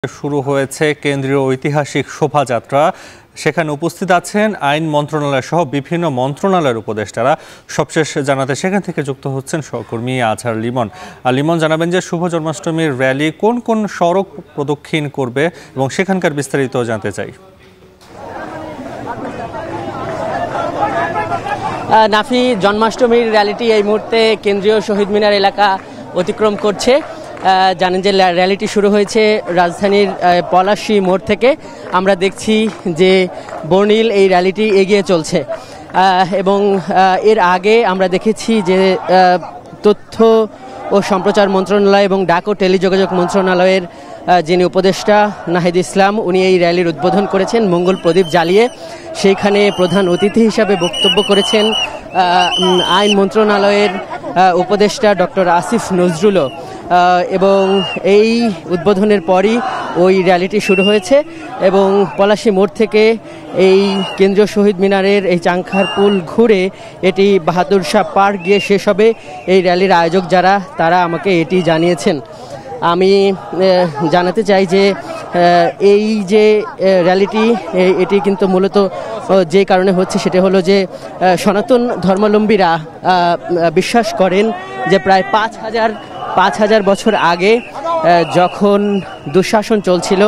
শুরু হয়েছে কেন্দ্রীয় ঐতিহাসিক শোভাযাত্রা। সেখানে উপস্থিত আছেন আইন মন্ত্রণালয় সহ বিভিন্ন মন্ত্রণালয়ের উপদেষ্টারা। সবশেষ জানাতে সেখান থেকে যুক্ত হচ্ছেন সহকর্মী আজহার লিমন। লিমন, জানাবেন যে শুভ জন্মাষ্টমীর র্যালি কোন কোন সড়ক প্রদক্ষিণ করবে এবং সেখানকার বিস্তারিত জানতে চাই। নাফি, জন্মাষ্টমীর র্যালিটি এই মুহূর্তে কেন্দ্রীয় শহীদ মিনার এলাকা অতিক্রম করছে। জানেন যে র্যালিটি শুরু হয়েছে রাজধানীর পলাশী মোড় থেকে। আমরা দেখছি যে বর্ণিল এই র্যালিটি এগিয়ে চলছে এবং এর আগে আমরা দেখেছি যে তথ্য ও সম্প্রচার মন্ত্রণালয় এবং ডাক ও টেলিযোগাযোগ মন্ত্রণালয়ের যিনি উপদেষ্টা নাহিদ ইসলাম, উনি এই র্যালির উদ্বোধন করেছেন মঙ্গল প্রদীপ জ্বালিয়ে। সেইখানে প্রধান অতিথি হিসাবে বক্তব্য করেছেন আইন মন্ত্রণালয়ের উপদেষ্টা ডক্টর আসিফ নজরুলও। এবং এই উদ্বোধনের পরই ওই র্যালিটি শুরু হয়েছে এবং পলাশী মোড় থেকে এই কেন্দ্রীয় শহীদ মিনারের এই চাংখার পুল ঘুরে এটি বাহাদুর শাহ পার্ক গিয়ে শেষ হবে। এই র্যালির আয়োজক যারা, তারা আমাকে এটি জানিয়েছেন। আমি জানাতে চাই যে এই যে র্যালিটি, এটি কিন্তু মূলত যে কারণে হচ্ছে সেটা হলো যে সনাতন ধর্মাবলম্বীরা বিশ্বাস করেন যে প্রায় ৫,০০০ বছর আগে যখন দুঃশাসন চলছিল,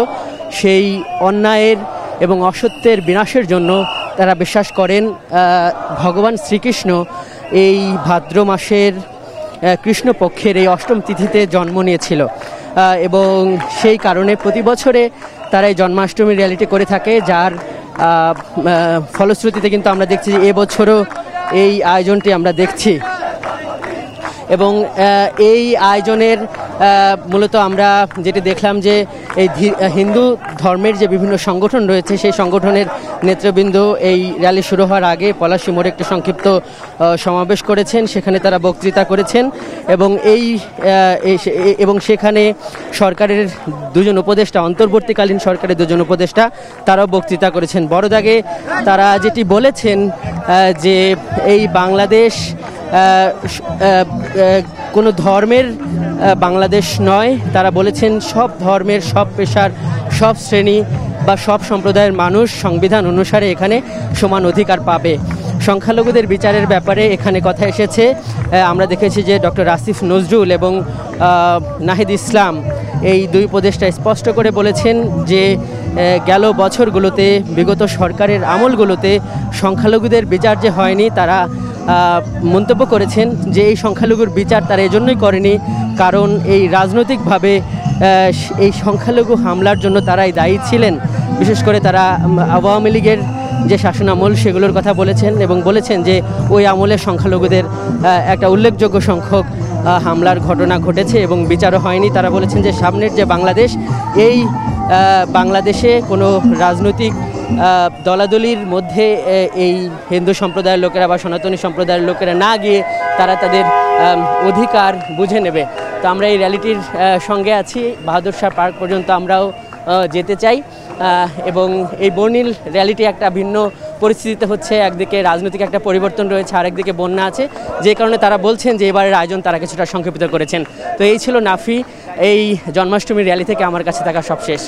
সেই অন্যায়ের এবং অসত্যের বিনাশের জন্য তারা বিশ্বাস করেন ভগবান শ্রীকৃষ্ণ এই ভাদ্র মাসের কৃষ্ণপক্ষের এই অষ্টম তিথিতে জন্ম নিয়েছিল এবং সেই কারণে প্রতি বছরে তারা এই জন্মাষ্টমী র্যালিটি করে থাকে, যার ফলশ্রুতিতে কিন্তু আমরা দেখছি যে এবছরও এই আয়োজনটি আমরা দেখছি। এবং এই আয়োজনের মূলত আমরা যেটি দেখলাম যে এই হিন্দু ধর্মের যে বিভিন্ন সংগঠন রয়েছে, সেই সংগঠনের নেতৃবৃন্দ এই র্যালি শুরু হওয়ার আগে পলাশী মোড়ে একটি সংক্ষিপ্ত সমাবেশ করেছেন। সেখানে তারা বক্তৃতা করেছেন এবং সেখানে সরকারের দুজন উপদেষ্টা, অন্তর্বর্তীকালীন সরকারের দুজন উপদেষ্টা, তারাও বক্তৃতা করেছেন। বড় দাগে তারা যেটি বলেছেন যে এই বাংলাদেশ কোনো ধর্মের বাংলাদেশ নয়। তারা বলেছেন সব ধর্মের, সব পেশার, সব শ্রেণী বা সব সম্প্রদায়ের মানুষ সংবিধান অনুসারে এখানে সমান অধিকার পাবে। সংখ্যালঘুদের বিচারের ব্যাপারে এখানে কথা এসেছে। আমরা দেখেছি যে ডক্টর আসিফ নজরুল এবং নাহিদ ইসলাম, এই দুই উপদেষ্টা স্পষ্ট করে বলেছেন যে গেল বছরগুলোতে, বিগত সরকারের আমলগুলোতে সংখ্যালঘুদের বিচার যে হয়নি, তারা মন্তব্য করেছেন যে এই সংখ্যালঘুর বিচার তারা এজন্যই করেনি কারণ এই রাজনৈতিকভাবে এই সংখ্যালঘু হামলার জন্য তারাই দায়ী ছিলেন। বিশেষ করে তারা আওয়ামী লীগের যে শাসনামল সেগুলোর কথা বলেছেন এবং বলেছেন যে ওই আমলের সংখ্যালঘুদের একটা উল্লেখযোগ্য সংখ্যক হামলার ঘটনা ঘটেছে এবং বিচারও হয়নি। তারা বলেছেন যে সামনের যে বাংলাদেশ, এই বাংলাদেশে কোনো রাজনৈতিক দলাদলির মধ্যে এই হিন্দু সম্প্রদায়ের লোকেরা বা সনাতনী সম্প্রদায়ের লোকেরা না গিয়ে তারা তাদের অধিকার বুঝে নেবে। তো আমরা এই র্যালিটির সঙ্গে আছি, বাহাদুর শাহ পার্ক পর্যন্ত আমরাও যেতে চাই এবং এই বর্ণিল র্যালিটি একটা ভিন্ন পরিস্থিতিতে হচ্ছে। একদিকে রাজনৈতিক একটা পরিবর্তন রয়েছে, আরেকদিকে বন্যা আছে, যে কারণে তারা বলছেন যে এবারের আয়োজন তারা কিছুটা সংক্ষেপিত করেছেন। তো এই ছিল নাফি, এই জন্মাষ্টমীর র্যালি থেকে আমার কাছে থাকা সবশেষ।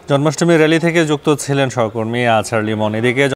জন্মাষ্টমীর র্যালি থেকে যুক্ত ছিলেন সহকর্মী আজহার লিমন। এদিকে